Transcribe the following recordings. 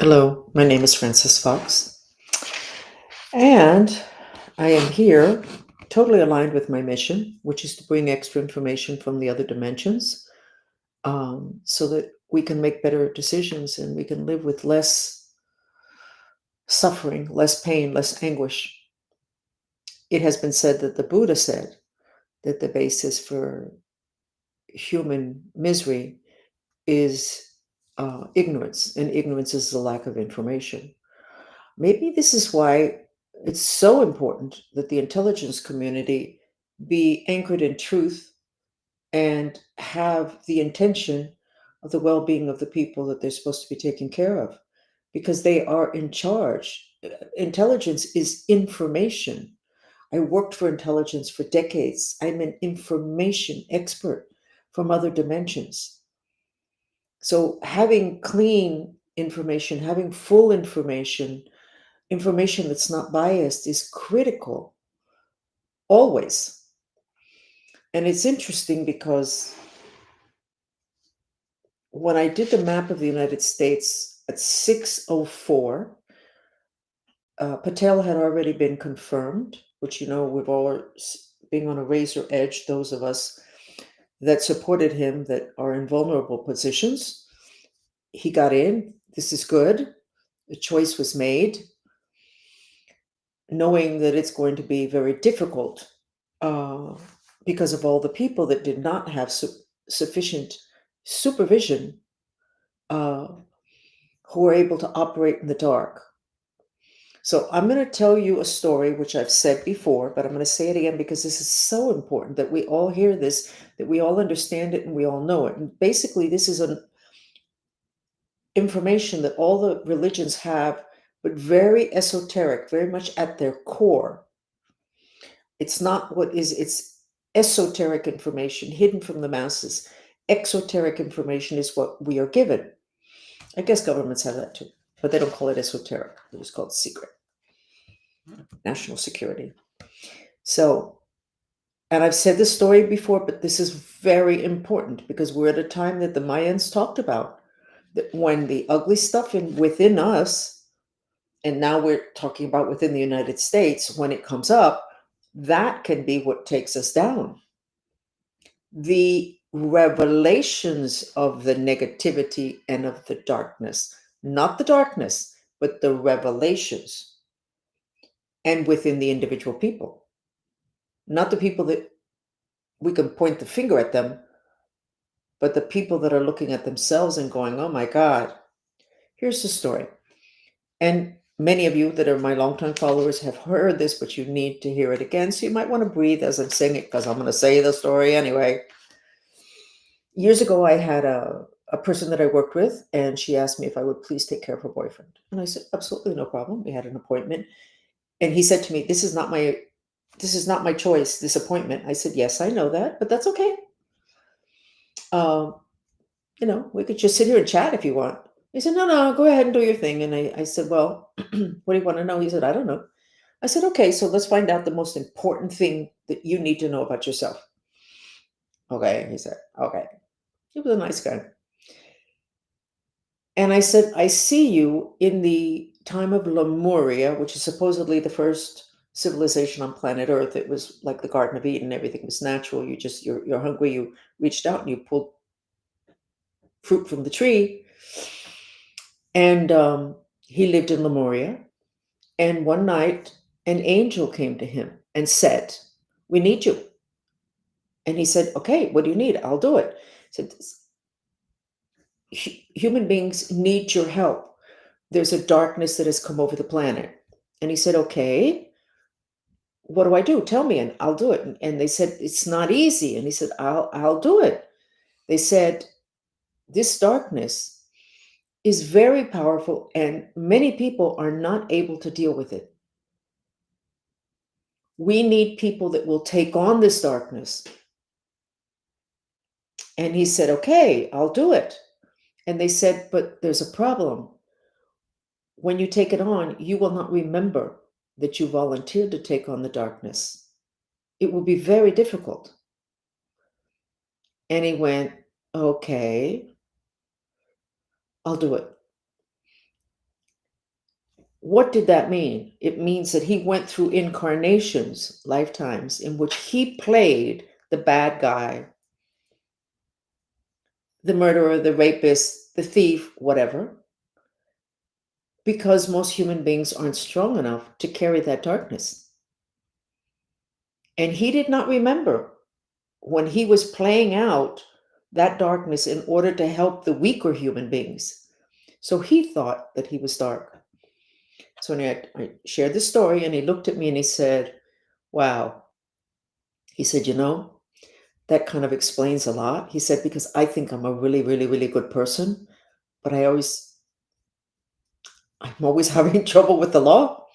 Hello, my name is Francis Fox, and I am here totally aligned with my mission, which is to bring extra information from the other dimensions so that we can make better decisions and we can live with less suffering, less pain, less anguish. It has been said that the Buddha said that the basis for human misery is ignorance, and ignorance is the lack of information. Maybe this is why it's so important that the intelligence community be anchored in truth and have the intention of the well being of the people that they're supposed to be taking care of, because they are in charge. Intelligence is information. I worked for intelligence for decades. I'm an information expert from other dimensions. So, having clean information, having full information that's not biased is critical always. And it's interesting because when I did the map of the United States at 6:04, Patel had already been confirmed, which, we've all being on a razor edge, those of us that supported him that are in vulnerable positions. He got in. This is good. The choice was made, knowing that it's going to be very difficult uh, because of all the people that did not have sufficient supervision, uh, who were able to operate in the dark. So I'm going to tell you a story which I've said before, but I'm going to say it again because this is so important that we all hear this, that we all understand it, and we all know it. And basically, this is an information that all the religions have, but very esoteric, very much at their core. It's not what is, it's esoteric information hidden from the masses. Exoteric information is what we are given. I guess governments have that too, but they don't call it esoteric. They just call it secret, national security. So, and I've said this story before, but this is very important because we're at a time that the Mayans talked about, that when the ugly stuff within us, and now we're talking about within the United States, when it comes up, that can be what takes us down. The revelations of the negativity and of the darkness, not the darkness, but the revelations, and within the individual people, not the people that we can point the finger at them, but the people that are looking at themselves and going, oh my God. Here's the story. And many of you that are my longtime followers have heard this, but you need to hear it again. So you might want to breathe as I'm saying it, because I'm going to say the story anyway. Years ago, I had a person that I worked with, and she asked me if I would please take care of her boyfriend. And I said, absolutely no problem. We had an appointment. And he said to me, this is not my choice, this appointment. I said, yes, I know that, but that's okay. Um, we could just sit here and chat if you want. He said, no, no, go ahead and do your thing. And I said, well, what do you want to know? He said, I don't know. I said, okay, so let's find out the most important thing that you need to know about yourself. Okay. He said, okay. He was a nice guy. And I said, I see you in the time of Lemuria, which is supposedly the first civilization on planet Earth. It was like the Garden of Eden. Everything was natural. You're hungry. You reached out and you pulled fruit from the tree. And he lived in Lemuria. And one night, an angel came to him and said, we need you. And he said, okay, what do you need? I'll do it. He said, Human beings need your help. There's a darkness that has come over the planet. And he said, okay, what do I do? Tell me, and I'll do it. And they said, it's not easy. And he said, I'll do it. They said, this darkness is very powerful, and many people are not able to deal with it. We need people that will take on this darkness. And he said, okay, I'll do it. And they said, but there's a problem. When you take it on, you will not remember that you volunteered to take on the darkness. It will be very difficult. And he went, okay, I'll do it. What did that mean? It means that he went through incarnations, lifetimes, in which he played the bad guy, the murderer, the rapist, the thief, whatever, because most human beings aren't strong enough to carry that darkness. And he did not remember when he was playing out that darkness in order to help the weaker human beings. So he thought that he was dark. So I shared the story, and he looked at me and he said, wow. He said, that kind of explains a lot. He said, because I think I'm a really, really, really good person, but I'm always having trouble with the law.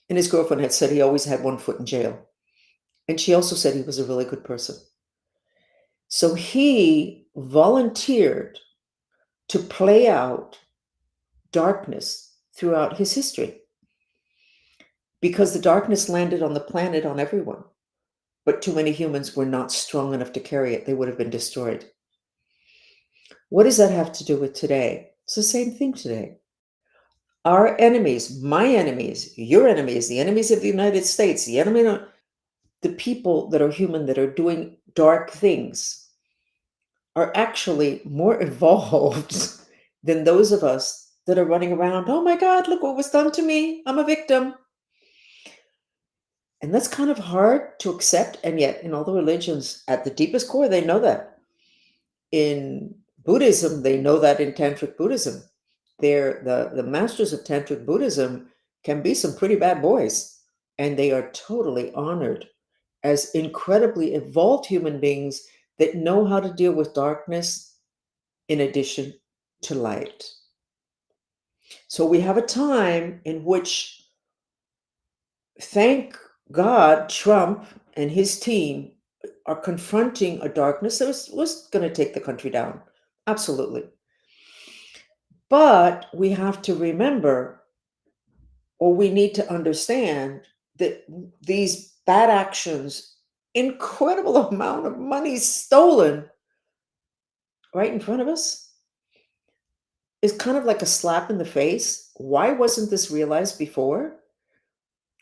And his girlfriend had said he always had one foot in jail. And she also said he was a really good person. So he volunteered to play out darkness throughout his history because the darkness landed on the planet on everyone. But too many humans were not strong enough to carry it. They would have been destroyed. What does that have to do with today? It's the same thing today. Our enemies, my enemies, your enemies, the enemies of the United States, the people that are human that are doing dark things are actually more evolved than those of us that are running around, oh my God, look what was done to me. I'm a victim. And that's kind of hard to accept. And yet, in all the religions, at the deepest core, they know that. In Buddhism, they know that in Tantric Buddhism. The masters of Tantric Buddhism can be some pretty bad boys, and they are totally honored as incredibly evolved human beings that know how to deal with darkness in addition to light. So we have a time in which, thank God, Trump and his team are confronting a darkness that was going to take the country down. Absolutely. But we have to remember, or we need to understand, that these bad actions, incredible amount of money stolen right in front of us, is kind of like a slap in the face. Why wasn't this realized before?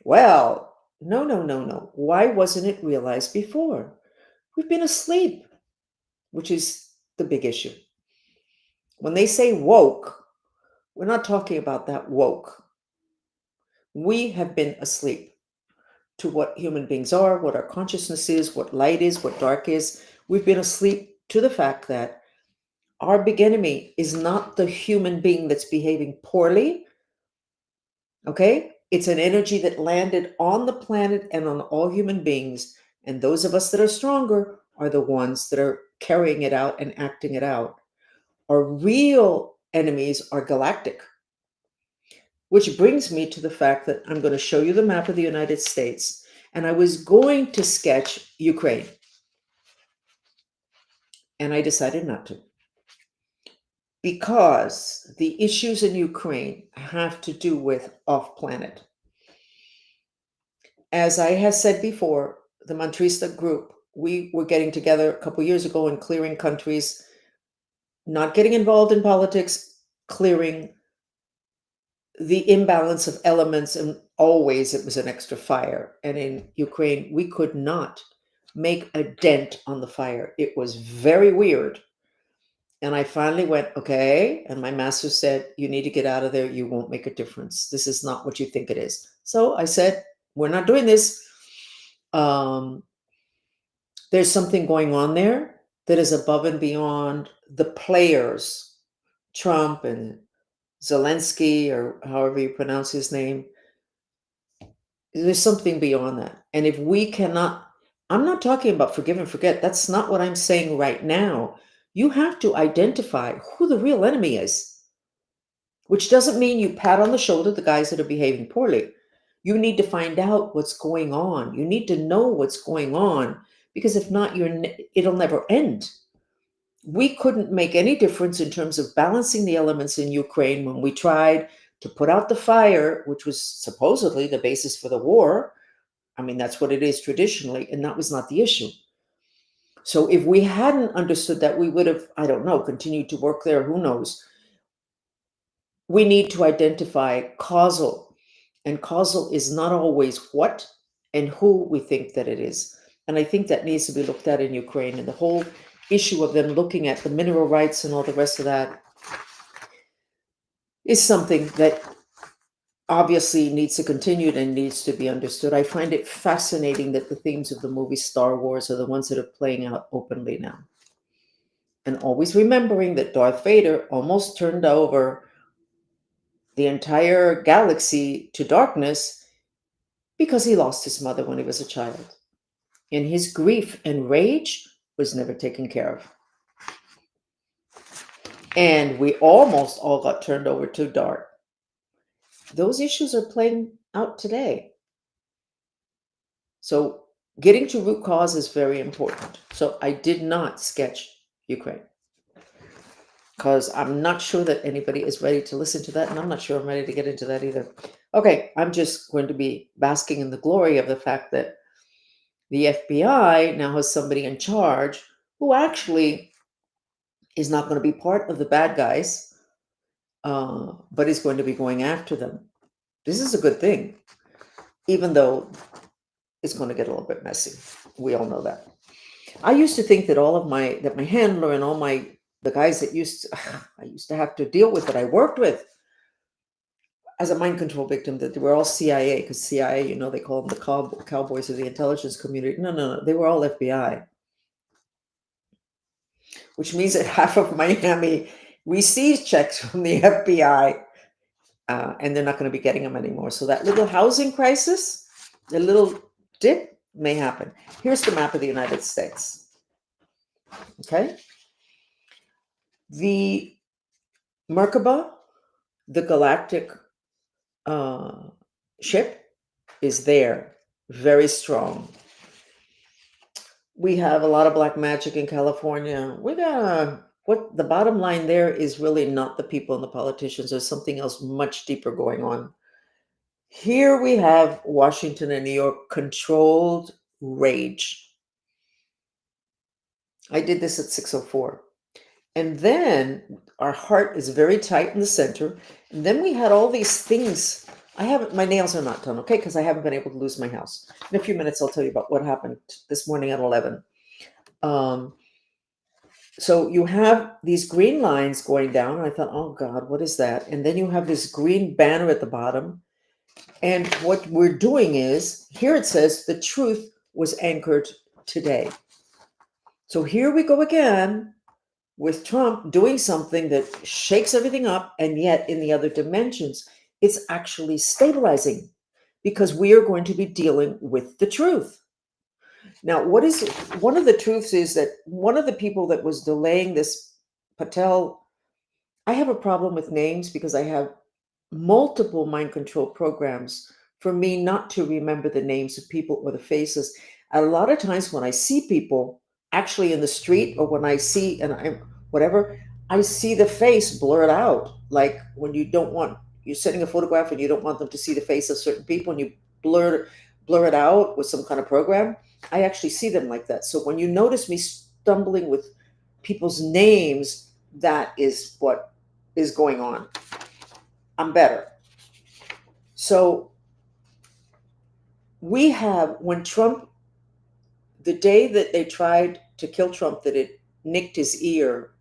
Well, no, no, no, no. Why wasn't it realized before? We've been asleep, which is the big issue. When they say woke, we're not talking about that woke. We have been asleep to what human beings are, what our consciousness is, what light is, what dark is. We've been asleep to the fact that our big enemy is not the human being that's behaving poorly. Okay? It's an energy that landed on the planet and on all human beings. And those of us that are stronger are the ones that are carrying it out and acting it out. Our real enemies are galactic. Which brings me to the fact that I'm going to show you the map of the United States. And I was going to sketch Ukraine. And I decided not to. Because the issues in Ukraine have to do with off-planet. As I have said before, the Mantrista group, we were getting together a couple years ago and clearing countries, not getting involved in politics, clearing the imbalance of elements, and always it was an extra fire. And in Ukraine, we could not make a dent on the fire. It was very weird. And I finally went, okay. And my master said, you need to get out of there. You won't make a difference. This is not what you think it is. So I said, we're not doing this. There's something going on there that is above and beyond the players, Trump and Zelensky, or however you pronounce his name. There's something beyond that. And if we cannot, I'm not talking about forgive and forget. That's not what I'm saying right now. You have to identify who the real enemy is, which doesn't mean you pat on the shoulder the guys that are behaving poorly. You need to find out what's going on. You need to know what's going on, because if not, it'll never end. We couldn't make any difference in terms of balancing the elements in Ukraine when we tried to put out the fire, which was supposedly the basis for the war. I mean, that's what it is traditionally, and that was not the issue. So if we hadn't understood that, we would have, I don't know, continued to work there. Who knows? We need to identify causal. And causal is not always what and who we think that it is. And I think that needs to be looked at in Ukraine. And the whole issue of them looking at the mineral rights and all the rest of that is something that obviously needs to continue and needs to be understood. I find it fascinating that the themes of the movie Star Wars are the ones that are playing out openly now. And always remembering that Darth Vader almost turned over the entire galaxy to darkness because he lost his mother when he was a child. And his grief and rage was never taken care of. And we almost all got turned over to dark. Those issues are playing out today. So getting to root cause is very important. So I did not sketch Ukraine because I'm not sure that anybody is ready to listen to that. And I'm not sure I'm ready to get into that either. Okay, I'm just going to be basking in the glory of the fact that the FBI now has somebody in charge who actually is not going to be part of the bad guys, but is going to be going after them. This is a good thing, even though it's going to get a little bit messy. We all know that. I used to think that my handler and all the guys that I used to have to deal with, that I worked with as a mind control victim, that they were all CIA, because CIA, they call them the cowboys of the intelligence community. No, they were all FBI, which means that half of Miami receives checks from the FBI, and they're not going to be getting them anymore. So that little housing crisis, the little dip may happen. Here's the map of the United States. Okay. The Merkaba, the galactic ship, is there, very strong. We have a lot of black magic in California. What the bottom line there is really not the people and the politicians. There's something else much deeper going on. Here we have Washington and New York, controlled rage. I did this at 6:04. And then our heart is very tight in the center. And then we had all these things. My nails are not done, okay? Because I haven't been able to lose my house. In a few minutes, I'll tell you about what happened this morning at 11. So you have these green lines going down. And I thought, oh God, what is that? And then you have this green banner at the bottom. And what we're doing is, here it says, the truth was anchored today. So here we go again, with Trump doing something that shakes everything up, and yet in the other dimensions, it's actually stabilizing, because we are going to be dealing with the truth. Now, one of the truths is that one of the people that was delaying this, Patel, I have a problem with names because I have multiple mind control programs for me not to remember the names of people or the faces. A lot of times when I see people actually in the street, or when I see, I see the face blurred out. Like when you're sending a photograph and you don't want them to see the face of certain people, and you blur it out with some kind of program. I actually see them like that. So when you notice me stumbling with people's names, that is what is going on. I'm better. So we have, when Trump, the day that they tried to kill Trump, that it nicked his ear,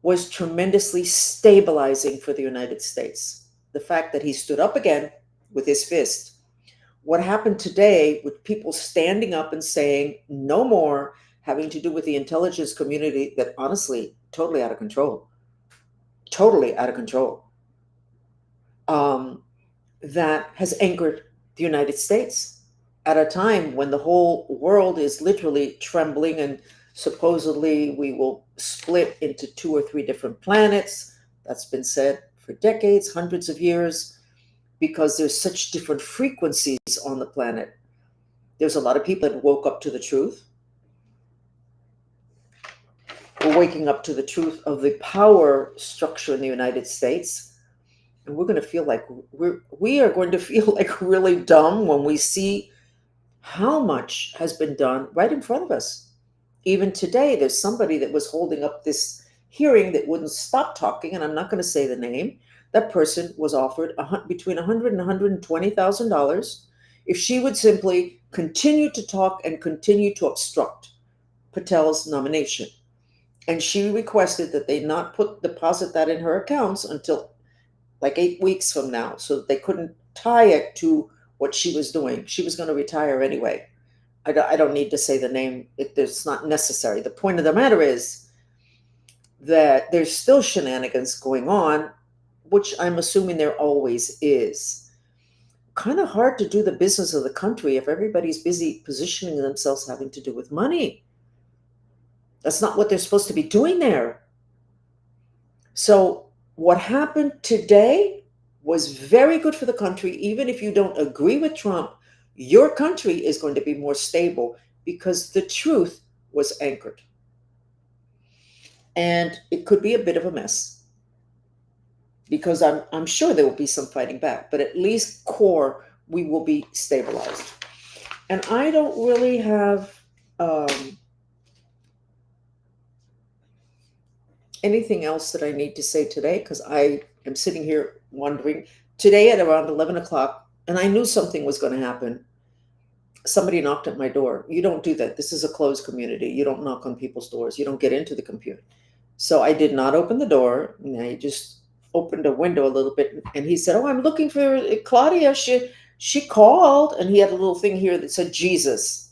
was tremendously stabilizing for the United States. The fact that he stood up again with his fist. What happened today with people standing up and saying no more, having to do with the intelligence community, that honestly, totally out of control. Totally out of control. That has anchored the United States at a time when the whole world is literally trembling, and supposedly we will split into 2 or 3 different planets. That's been said for decades, hundreds of years, because there's such different frequencies on the planet. There's a lot of people that woke up to the truth. We're waking up to the truth of the power structure in the United States. And we're going to feel like we are going to feel like really dumb when we see how much has been done right in front of us. Even today, there's somebody that was holding up this hearing that wouldn't stop talking, and I'm not going to say the name. That person was offered between $100 and $120,000 if she would simply continue to talk and continue to obstruct Patel's nomination. And she requested that they not deposit that in her accounts until like 8 weeks from now, so that they couldn't tie it to what she was doing. She was going to retire anyway. I don't need to say the name. It's not necessary. The point of the matter is that there's still shenanigans going on, which I'm assuming there always is. Kind of hard to do the business of the country if everybody's busy positioning themselves having to do with money. That's not what they're supposed to be doing there. So, what happened today was very good for the country. Even if you don't agree with Trump, your country is going to be more stable because the truth was anchored. And it could be a bit of a mess because I'm sure there will be some fighting back, but at least core, we will be stabilized. And I don't really have anything else that I need to say today because I am sitting here wondering. Today at around 11 o'clock, and I knew something was going to happen. Somebody knocked at my door. You don't do that. This is a closed community. You don't knock on people's doors. You don't get into the computer. So I did not open the door. And I just opened a window a little bit. And he said, "Oh, I'm looking for Claudia. She called." And he had a little thing here that said Jesus.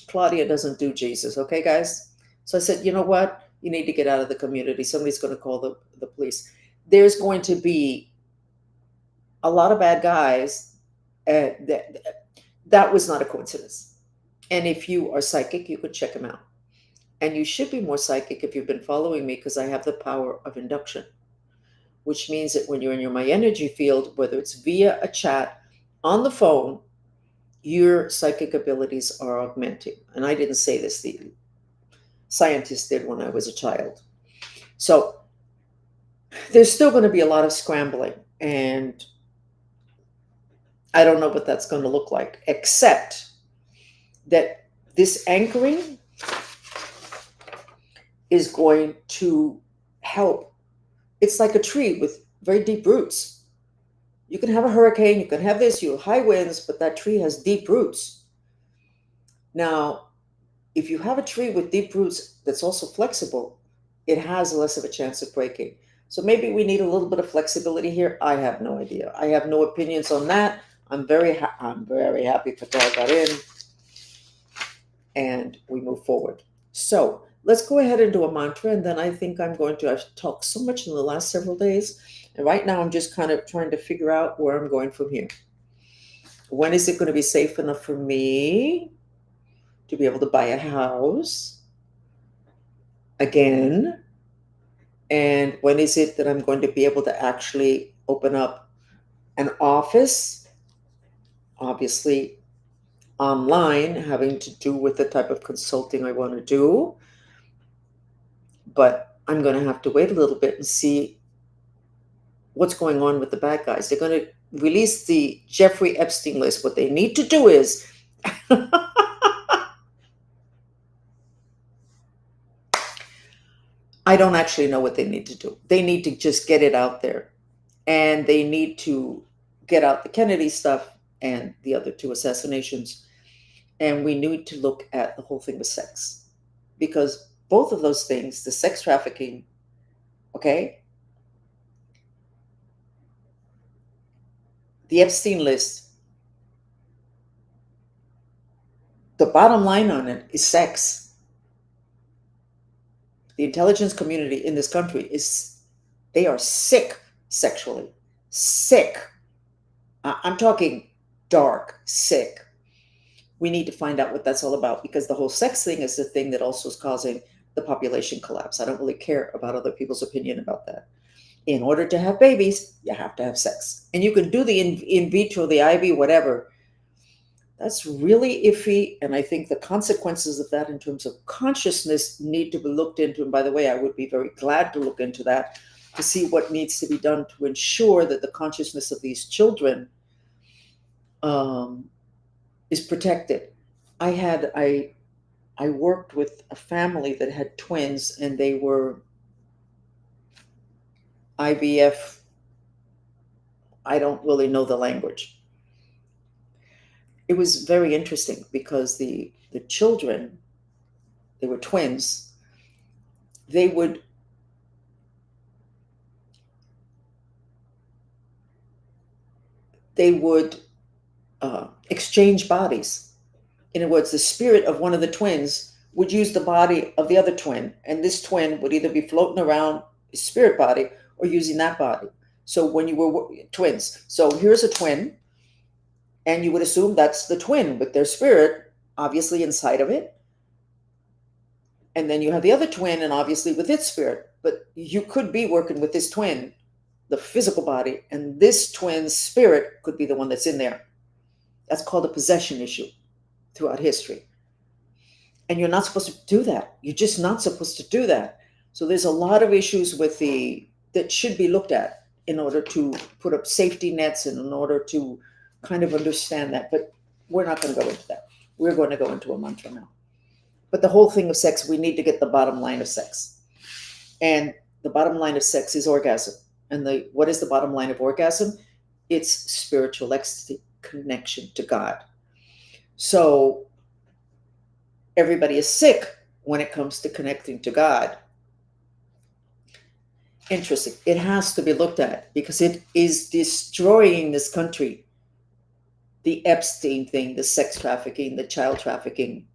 Claudia doesn't do Jesus. Okay, guys? So I said, "You know what? You need to get out of the community. Somebody's going to call the police." There's going to be a lot of bad guys. That was not a coincidence. And if you are psychic, you could check them out. And you should be more psychic if you've been following me because I have the power of induction, which means that when you're in my energy field, whether it's via a chat, on the phone, your psychic abilities are augmenting. And I didn't say this, the scientists did when I was a child. So there's still going to be a lot of scrambling. And I don't know what that's going to look like, except that this anchoring is going to help. It's like a tree with very deep roots. You can have a hurricane, you can have this, you have high winds, but that tree has deep roots. Now, if you have a tree with deep roots that's also flexible, it has less of a chance of breaking. So maybe we need a little bit of flexibility here. I have no idea. I have no opinions on that. I'm very happy Patel got in, and we move forward. So let's go ahead and do a mantra, and then I think I've talked so much in the last several days, and right now I'm just kind of trying to figure out where I'm going from here. When is it going to be safe enough for me to be able to buy a house again? And when is it that I'm going to be able to actually open up an office? Obviously, online, having to do with the type of consulting I want to do. But I'm going to have to wait a little bit and see what's going on with the bad guys. They're going to release the Jeffrey Epstein list. What they need to do is I don't actually know what they need to do. They need to just get it out there. And they need to get out the Kennedy stuff and the other two assassinations. And we need to look at the whole thing with sex. Because both of those things, the sex trafficking, okay, the Epstein list, the bottom line on it is sex. The intelligence community in this country they are sick sexually. Sick. I'm talking dark, sick. We need to find out what that's all about because the whole sex thing is the thing that also is causing the population collapse. I don't really care about other people's opinion about that. In order to have babies, you have to have sex. And you can do the in vitro, the IV, whatever. That's really iffy. And I think the consequences of that in terms of consciousness need to be looked into. And by the way, I would be very glad to look into that to see what needs to be done to ensure that the consciousness of these children is protected. I worked with a family that had twins, and they were IVF, I don't really know the language. It was very interesting because the children, they were twins, they would they would exchange bodies. In other words, the spirit of one of the twins would use the body of the other twin, and this twin would either be floating around his spirit body or using that body. So when you were twins, so here's a twin, and you would assume that's the twin with their spirit obviously inside of it. And then you have the other twin, and obviously with its spirit. But you could be working with this twin, the physical body, and this twin's spirit could be the one that's in there. That's called a possession issue throughout history. And you're not supposed to do that. You're just not supposed to do that. So there's a lot of issues with that should be looked at in order to put up safety nets and in order to kind of understand that. But we're not going to go into that. We're going to go into a mantra now. But the whole thing of sex, we need to get the bottom line of sex. And the bottom line of sex is orgasm. And what is the bottom line of orgasm? It's spiritual ecstasy, connection to God. So everybody is sick when it comes to connecting to God. Interesting. It has to be looked at because it is destroying this country. The Epstein thing, the sex trafficking, the child trafficking.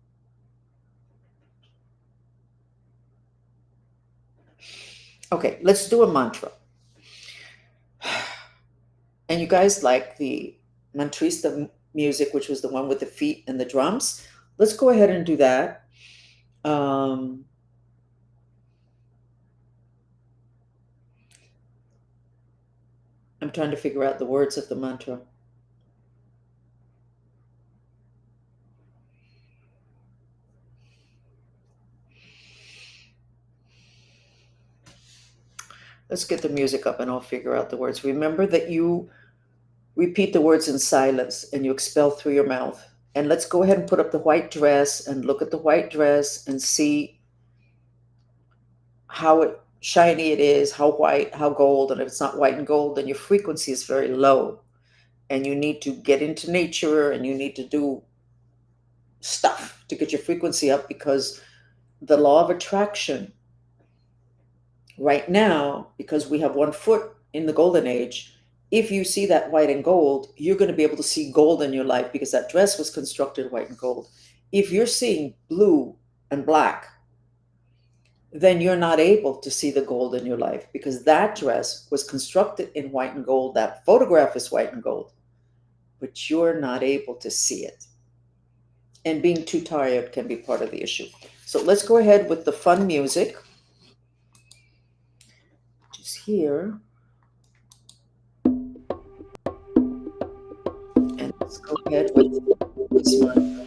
Okay, let's do a mantra. And you guys like the mantrista music, which was the one with the feet and the drums. Let's go ahead and do that. I'm trying to figure out the words of the mantra. Let's get the music up and I'll figure out the words. Remember that you repeat the words in silence and you expel through your mouth. And let's go ahead and put up the white dress and look at the white dress and see how shiny it is, how white, how gold. And if it's not white and gold, then your frequency is very low. And you need to get into nature and you need to do stuff to get your frequency up because the law of attraction right now, because we have 1 foot in the golden age, if you see that white and gold, you're going to be able to see gold in your life because that dress was constructed white and gold. If you're seeing blue and black, then you're not able to see the gold in your life because that dress was constructed in white and gold. That photograph is white and gold, but you're not able to see it. And being too tired can be part of the issue. So let's go ahead with the fun music. Just here. And let's go ahead with this one.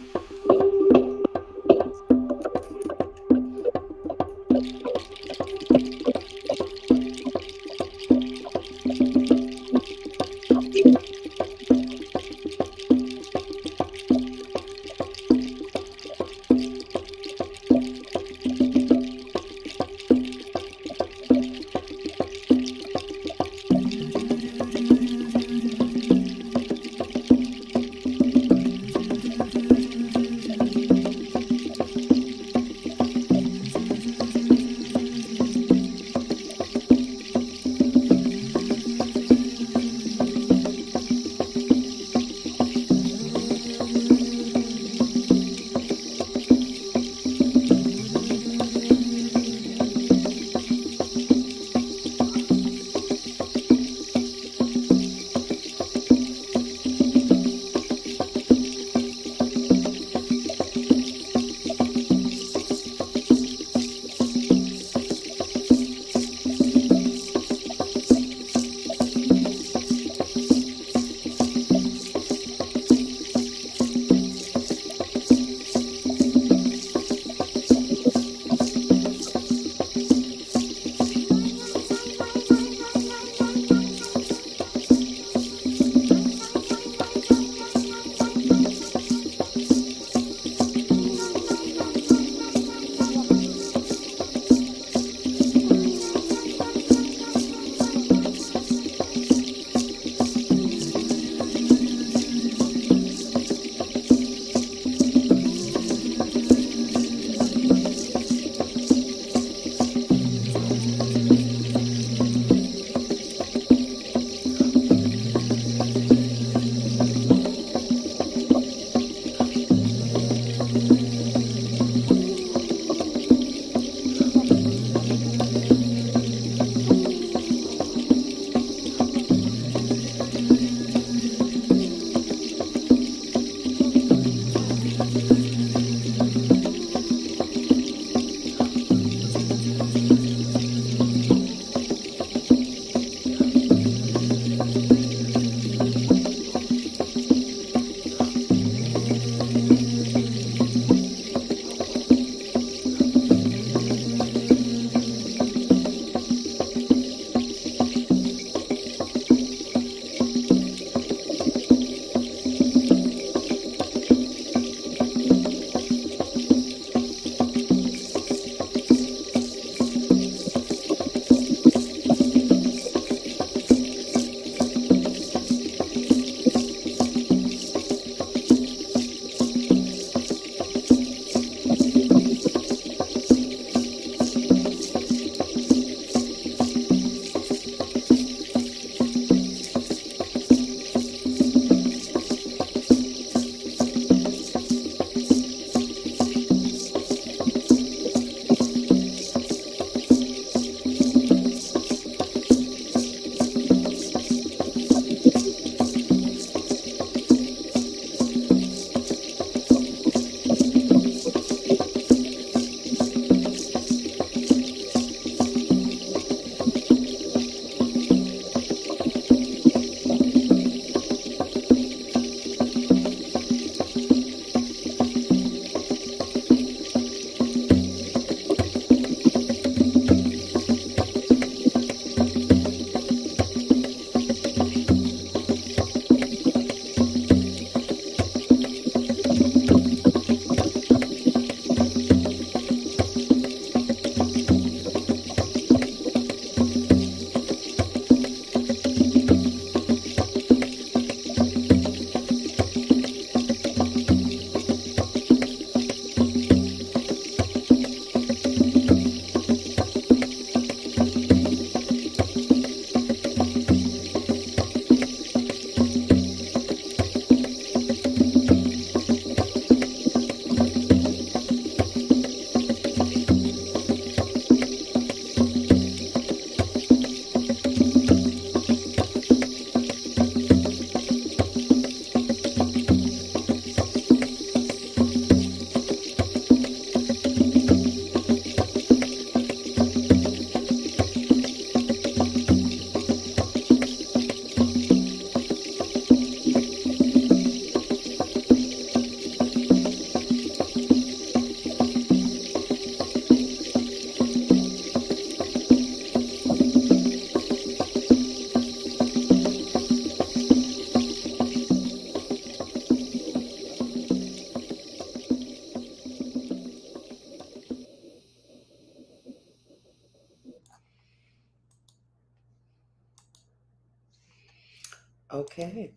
Okay.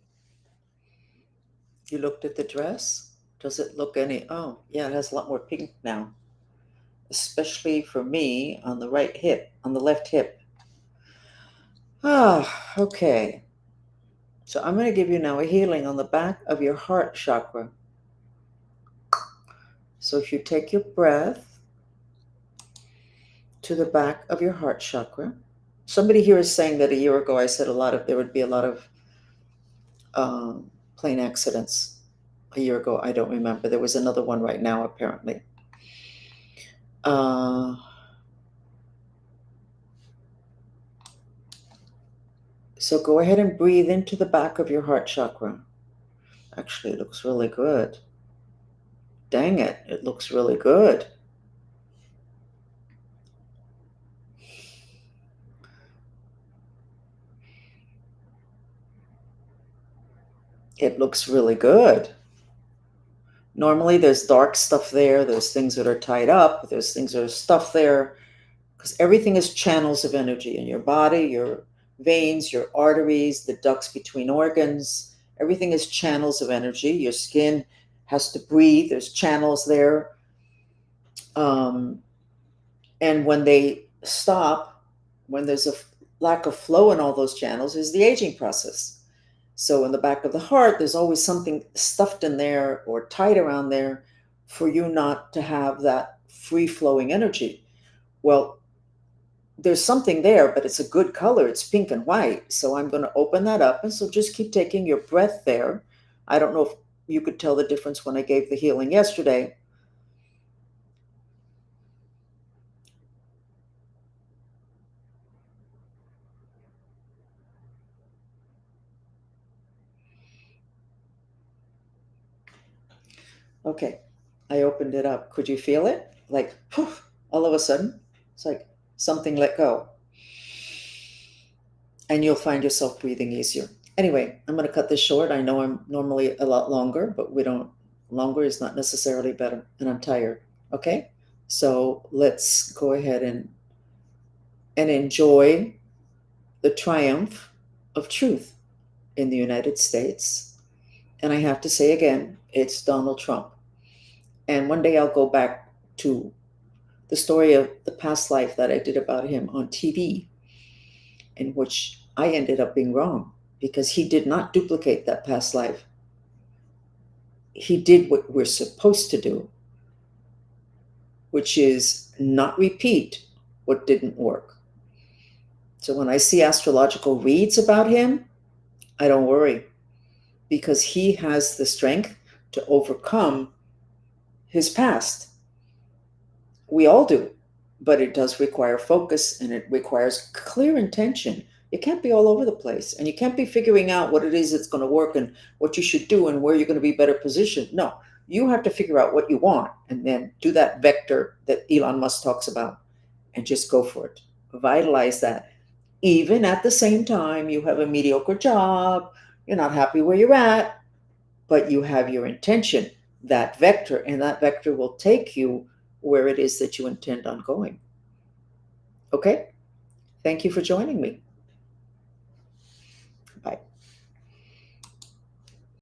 You looked at the dress? Does it look any? Oh, yeah, it has a lot more pink now, especially for me on the right hip, on the left hip. Ah, okay. So I'm going to give you now a healing on the back of your heart chakra. So if you take your breath to the back of your heart chakra, somebody here is saying that a year ago I said there would be a lot of plane accidents. A year ago, I don't remember. There was another one right now, apparently. Uh, so go ahead and breathe into the back of your heart chakra. Actually, it looks really good. Dang it, it looks really good. It looks really good. Normally, there's dark stuff there, there's things that are tied up, there's things that are stuffed there, because everything is channels of energy in your body, your veins, your arteries, the ducts between organs. Everything is channels of energy. Your skin has to breathe, there's channels there. Um, and when they stop, when there's a lack of flow in all those channels, is the aging process. So in the back of the heart, there's always something stuffed in there or tied around there for you not to have that free flowing energy. Well, there's something there, but it's a good color. It's pink and white. So I'm going to open that up. And so just keep taking your breath there. I don't know if you could tell the difference when I gave the healing yesterday. Okay, I opened it up. Could you feel it? Like, poof, all of a sudden, it's like something let go. And you'll find yourself breathing easier. Anyway, I'm going to cut this short. I know I'm normally a lot longer, but longer is not necessarily better. And I'm tired. Okay, so let's go ahead and enjoy the triumph of truth in the United States. And I have to say again, it's Donald Trump. And one day I'll go back to the story of the past life that I did about him on TV, in which I ended up being wrong because he did not duplicate that past life. He did what we're supposed to do, which is not repeat what didn't work. So when I see astrological reads about him, I don't worry because he has the strength to overcome his past. We all do, but it does require focus and it requires clear intention. You can't be all over the place and you can't be figuring out what it is that's going to work and what you should do and where you're going to be better positioned. No, you have to figure out what you want and then do that vector that Elon Musk talks about and just go for it. Vitalize that. Even at the same time, you have a mediocre job, you're not happy where you're at, but you have your intention, that vector, and that vector will take you where it is that you intend on going. Okay? Thank you for joining me. Bye.